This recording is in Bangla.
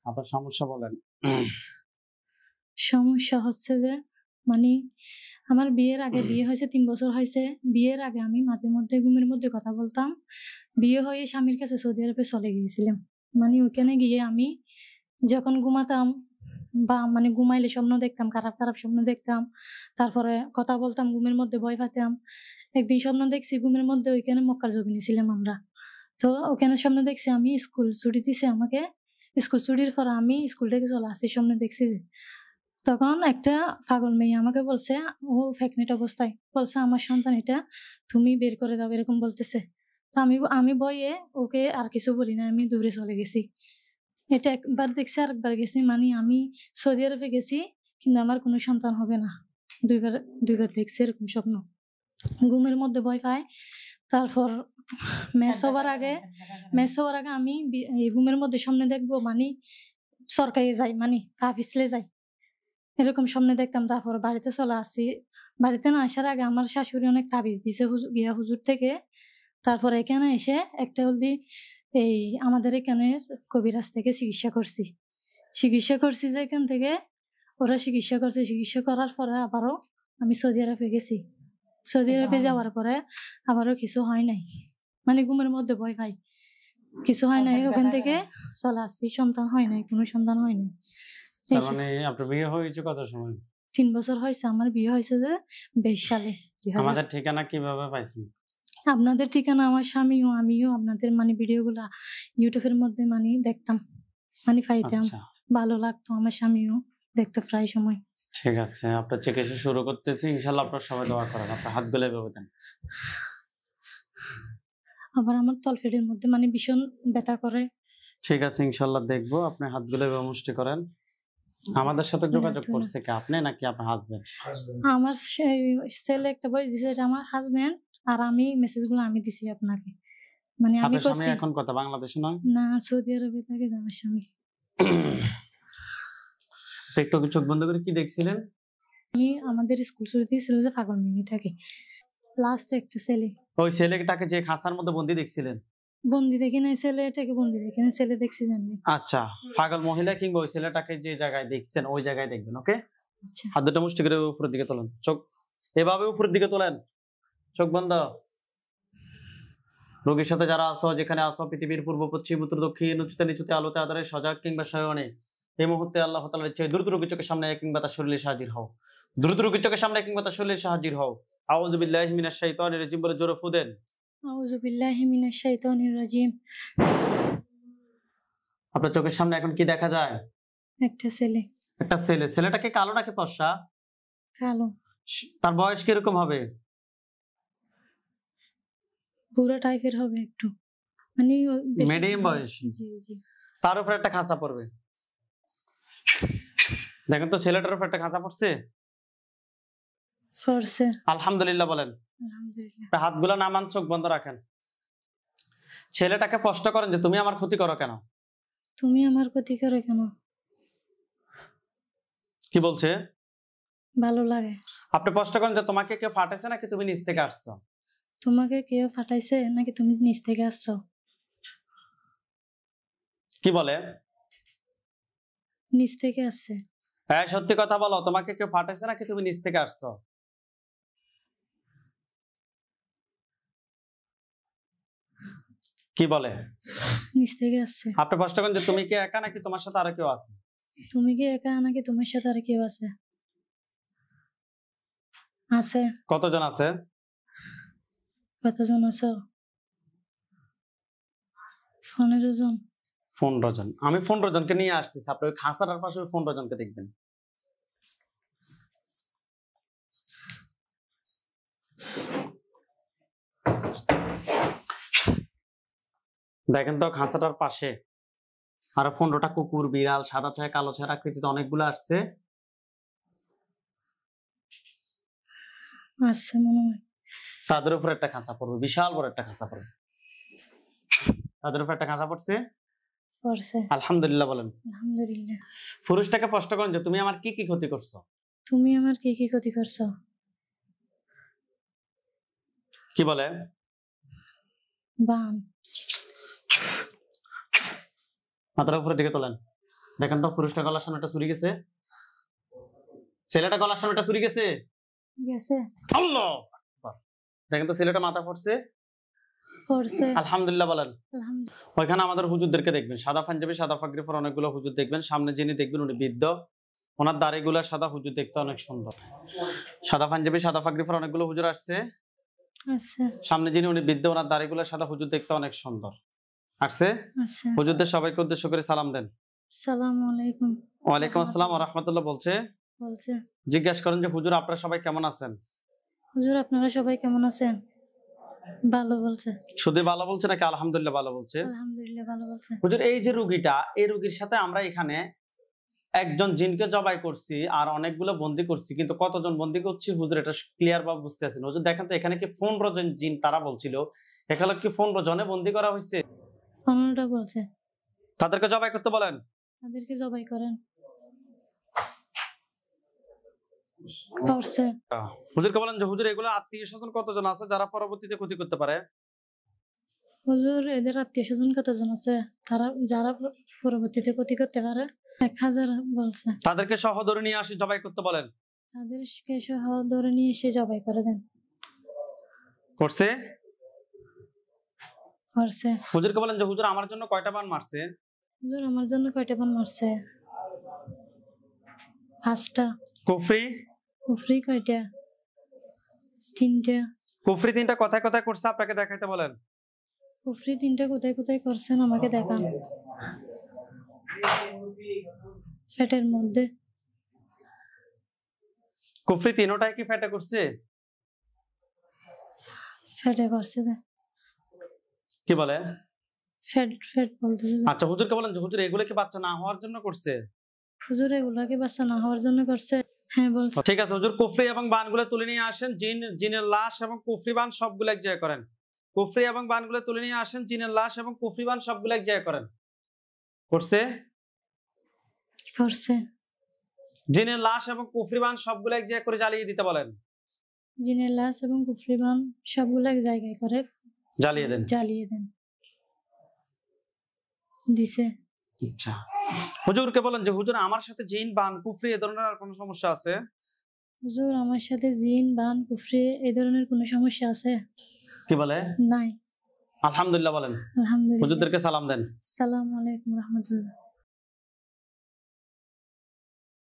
আপনার সমস্যা বলেন। সমস্যা হচ্ছে যে মানে আমার বিয়ের আগে, বিয়ে হয়েছে 3 বছর হয়েছে। বিয়ের আগে আমি মাঝে মধ্যে ঘুমের মধ্যে কথা বলতাম। বিয়ে হয়ে স্বামীর কাছে সৌদি আরবে চলে গিয়েছিলাম। মানে ওখানে গিয়ে আমি যখন ঘুমাতাম বা মানে ঘুমাইলে স্বপ্ন দেখতাম, খারাপ খারাপ স্বপ্ন দেখতাম। তারপরে কথা বলতাম, ঘুমের মধ্যে ভয় পেতাম। একদিন স্বপ্ন দেখছি ঘুমের মধ্যে ওইখানে মক্কার জমিনে ছিলাম আমরা। তো ওখানে স্বপ্ন দেখছি আমি স্কুল ছুটি দিছে আমাকে। স্কুল ছুটির পর আমি স্কুল থেকে চলে আসছি, স্বপ্নে দেখছি যে তখন একটা পাগল মেয়ে আমাকে বলছে, ও প্রেগনেন্ট অবস্থায় বলছে, আমার সন্তান এটা, তুমি বের করে দাও, এরকম বলতেছে। তো আমি ভয়ে ওকে আর কিছু বলি না, আমি দূরে চলে গেছি। এটা একবার দেখছি আর একবার গেছি, মানে আমি সৌদি আরবে গেছি কিন্তু আমার কোনো সন্তান হবে না। দুইবার দেখছি এরকম স্বপ্ন, ঘুমের মধ্যে ভয় পায়। তারপর ম্যাচ হওয়ার আগে আমি এই ঘুমের মধ্যে সামনে দেখবো মানে সরকারি যাই, মানে পা পিছলে যাই, এরকম সামনে দেখতাম। তারপর বাড়িতে চলে আসি। বাড়িতে না আসার আগে আমার শাশুড়ি অনেক তাবিজ দিছে হুজুর থেকে। তারপর এখানে এসে একটা হলদি এই আমাদের এখানের কবিরাজ থেকে চিকিৎসা করছি যে এখান থেকে ওরা চিকিৎসা করার পরে আবারও আমি সৌদি আরবে গেছি। সৌদি আরবে যাওয়ার পরে আবারও কিছু হয় নাই, মানে ঘুমের মধ্যে ভয় পাই, কিছু হয় নাই। ওখান থেকে চলে আসছি, সন্তান হয় নাই, কোনো সন্তান হয় নাই। মানে আপনার বিয়ে হয়েছে কত সময়? 3 বছর হয়েছে। আমার বিয়ে হয়েছে যে 22 সালে। আমাদের ঠিকানা কিভাবে পাইছেন? আপনাদের ঠিকানা আমার স্বামীও আমিও আপনাদের মানে ভিডিওগুলা ইউটিউবের মধ্যে মানে দেখতাম, মানে পাইতাম, ভালো লাগতো। আমার স্বামীও দেখতো প্রায় সময়। ঠিক আছে, আপনার চিকিৎসা শুরু করতেছি ইনশাআল্লাহ। আপনার সবাই দোয়া করেন। আপনার হাতগুলো এভাবে দেন। আবার আমার তলপেটের মধ্যে মানে ভীষণ ব্যথা করে। ঠিক আছে, ইনশাআল্লাহ দেখবো। আপনি হাতগুলো এভাবে মুষ্টি করেন। আমাদের সাথে যোগাযোগ করছে কি আপনি নাকি আপনার হাজবেন্ড? আমার ছেলে একটা বয়স দিছে, এটা আমার হাজবেন্ড। আর আমি মেসেজগুলো আমি দিছি আপনাকে। মানে আমি আপনার স্বামী এখন কথা বাংলাদেশে নয়? না, সৌদি আরবে থাকে আমার স্বামী। টিকটকে চোখ বন্ধ করে কি দেখছিলেন? আমি আমাদের স্কুল ছুটিতে ছিল যে পাগল মেয়েটাকে, লাস্ট একটা ছেলে। ওই ছেলেটাকে যে খাঁচার মধ্যে বন্দি দেখছিলেন? বন্দি দেখি না, ছেলেটাকে বন্দি দেখি না, ছেলে দেখছি জানি। আচ্ছা, পাগল মহিলা কিংবা ওই ছেলেটাকে যে জায়গায় দেখছেন ওই জায়গায় দেখবেন। ওকে, আচ্ছা। হাত দুটো মুষ্টি করে উপরের দিকে তোলেন। চোখ এভাবে উপরের দিকে তোলেন, চোখ বন্ধ। রোগীর সাথে যারা আছো, যেখানে আছো, পৃথিবীর পূর্ব পশ্চিম উত্তর দক্ষিণ উঁচুতে নিচুতে আলোতে আধারে সজাগ কিংবা শয়নে, এই মুহূর্তে আল্লাহ তাআলার ইচ্ছায় দ্রুত রোগীর চোখের সামনে কিংবা তার শরীরে হাজির হও। দ্রুত রোগীর চোখের সামনে কিংবা তার শরীরে হাজির হও। আউযু বিল্লাহি মিনাশ শাইতানির রাজিম বলে জোরে ফু দেন। আউযু বিল্লাহি মিনাশ শাইতানির রাজিম। আপনার চোখের সামনে এখন কি দেখা যায়? একটা ছেলে। একটা ছেলে। ছেলেটা কি কালো নাকি ফর্সা? কালো। তার বয়স কিরকম হবে? বুড়া টাইপের হবে একটু, মানে মিডিয়াম বয়স। জি জি। তার উপরে একটা খাঁচা পড়বে। দেখেন তো ছেলেটার উপর একটা খাঁচা পড়ছে। আলহামদুলিল্লাহ বলেন। আলহামদুলিল্লাহ। হাতগুলো নামান, চোখ বন্ধ রাখেন। ছেলেটাকে প্রশ্ন করেন যে তুমি আমার ক্ষতি করো কেন? তুমি আমার ক্ষতি করো কেন? কি বলছে? ভালো লাগে। আপনি প্রশ্ন করেন যে তোমাকে কেউ ফাটাইছে নাকি তুমি নিচ থেকে আসছো? তোমাকে কেউ ফাটাইছে নাকি তুমি নিচ থেকে আসছো? কি বলে? নিচ থেকে আসছে। হ্যাঁ, সত্যি কথা বলো, তোমাকে কেউ ফাটাইছে নাকি তুমি নিচ থেকে আসছো? কি বলে? নিচ থেকে আসছে। আপনি প্রশ্ন করেন যে তুমি কি একা নাকি তোমার সাথে আরো কেউ আছে? তুমি কি একা নাকি তোমার সাথে আর কেউ আছে? আছে। কতজন আছে? কতজন আছো? 15 জন। 15 জন। আমি 15 জনকে নিয়ে আসতেছি। আপনি ওই খাঁচাটার পাশে 15 জনকে দেখবেন। দেখেন তো খাঁচাটার পাশে আরো 15টা কুকুর, বিড়াল, সাদা ছায়া কালো ছায়া আকৃতিতে অনেকগুলো আসছে। আচ্ছা, মনে হয় তাদের উপর একটা খাঁচা পড়বে, বিশাল বড় একটা খাঁচা পড়বে। তাদের উপর একটা খাঁচা পড়ছে। আলহামদুলিল্লাহ বলেন। আলহামদুলিল্লাহ। পুরুষটাকে প্রশ্ন করেন যে তুমি আমার কি কি ক্ষতি করছো? তুমি আমার কি কি ক্ষতি করছো? কি বলে? বান। মাথার উপরের দিকে তোলেন। দেখেন তো পুরুষটা গলার সামনেটা চুরি গেছে, ছেলেটা গলার সামনেটা চুরি গেছে। গেছে আল্লাহ আকবার। দেখেন তো ছেলেটা মাথা পড়ছে। পড়ছে আলহামদুলিল্লাহ বলেন। আলহামদুলিল্লাহ। ওইখানে আমাদের হুজুরদেরকে দেখবেন, সাদা পাঞ্জাবি সাদা পাগড়ি পরা অনেকগুলো হুজুর দেখবেন। সামনে যিনি দেখবেন উনি বৃদ্ধ, ওনার দাড়িগুলা সাদা, হুজুর দেখতে অনেক সুন্দর। সাদা পাঞ্জাবি সাদা পাগড়ি পরা অনেকগুলো হুজুর আসছে। আচ্ছা সামনে যিনি উনি বৃদ্ধ, ওনার দাড়িগুলা সাদা, হুজুর দেখতে অনেক সুন্দর আসছে। আচ্ছা। হুজুরদের সবাইকে উদ্দেশ্য করে সালাম দেন। আসসালামু আলাইকুম। ওয়ালাইকুম আসসালাম ওয়া রাহমাতুল্লাহ বলছে। বলছে জিজ্ঞাসা করেন যে হুজুর আপনারা সবাই কেমন আছেন? হুজুর আপনারা সবাই কেমন আছেন? ভালো বলছে। শুধু ভালো বলছে নাকি আলহামদুলিল্লাহ ভালো বলছে? আলহামদুলিল্লাহ ভালো বলছে। হুজুর এই যে রুগীটা, এই রুগীর সাথে আমরা এখানে একজন জিনকে জবাই করছি আর অনেকগুলো বন্দি করছি, কিন্তু কতজন বন্দি করছি হুজুর এটা ক্লিয়ার ভাবে বুঝতেছেন। হুজুর দেখেন তো এখানে কি 15 জন জিন তারা বলছিল, এখানে কি 15 জনে বন্দি করা হয়েছে? 15টা বলছে। তাদেরকে জবাই করতে বলেন। তাদেরকে জবাই করেন। করছে। হুজুরকে বলেন যে হুজুর এগুলো আত্মীয় স্বজন কতজন আছে যারা পরবর্তীতে ক্ষতি করতে পারে? হুজুর এদের আত্মীয় স্বজন কতজন আছে যারা পরবর্তীতে ক্ষতি করতে পারে? 1000 বলছে। তাদেরকে সহ ধরে নিয়ে আসি জবাই করতে বলেন। তাদেরকে সহ ধরে নিয়ে এসে জবাই করে দেন। করছে? করছে। হুজুরকে বলেন যে হুজুর আমার জন্য কয়টা বান মারছে? হুজুর আমার জন্য কয়টা বান মারছে? 5টা। কুফরি? কুফরি কয়টা? 3টা। কুফরি 3টা কথায় কথায় করছে, আপনাকে দেখাইতে বলেন। কুফরি 3টা কোথায় কোথায় করছেন আমাকে দেখান। পেটের মধ্যে। কুফরি 3টাই কি ফেটে করছে? ফেটে করছে। কি বলে? ফেট বলতেছে। আচ্ছা হুজুরকে বলেন যে হুজুর এগুলো কি বাচ্চা না হওয়ার জন্য করছে? হুজুর এগুলাকে বাচ্চা না হওয়ার জন্য করছে? হ্যাঁ বলছে। ঠিক আছে হুজুর, কুফরি এবং বানগুলো তুলে নিয়ে আসেন। জিনের লাশ এবং কুফরি বান সবগুলো এক জায়গায় করেন। কুফরি এবং বানগুলো তুলে নিয়ে আসেন, জিনের লাশ এবং কুফরি বান সবগুলো এক জায়গায় করেন। করছে? করছে। জিনের লাশ এবং কুফরি বান সবগুলো এক জায়গায় করে জ্বালিয়ে দিতে বলেন। জিনের লাশ এবং কুফরি বান সবগুলো এক জায়গায় করে জ্বালিয়ে দেন। জ্বালিয়ে দেন। দিছে। আচ্ছা হুজুরকে বলেন যে হুজুর আমার সাথে জিন বান কুফরি এ ধরনের আর কোনো সমস্যা আছে? হুজুর আমার সাথে জিন বান কুফরি এই ধরনের কোনো সমস্যা আছে? কি বলে? নাই। আলহামদুলিল্লাহ বলেন। আলহামদুলিল্লাহ। হুজুরদেরকে সালাম দেন। আসসালামু আলাইকুম রাহমাতুল্লাহ।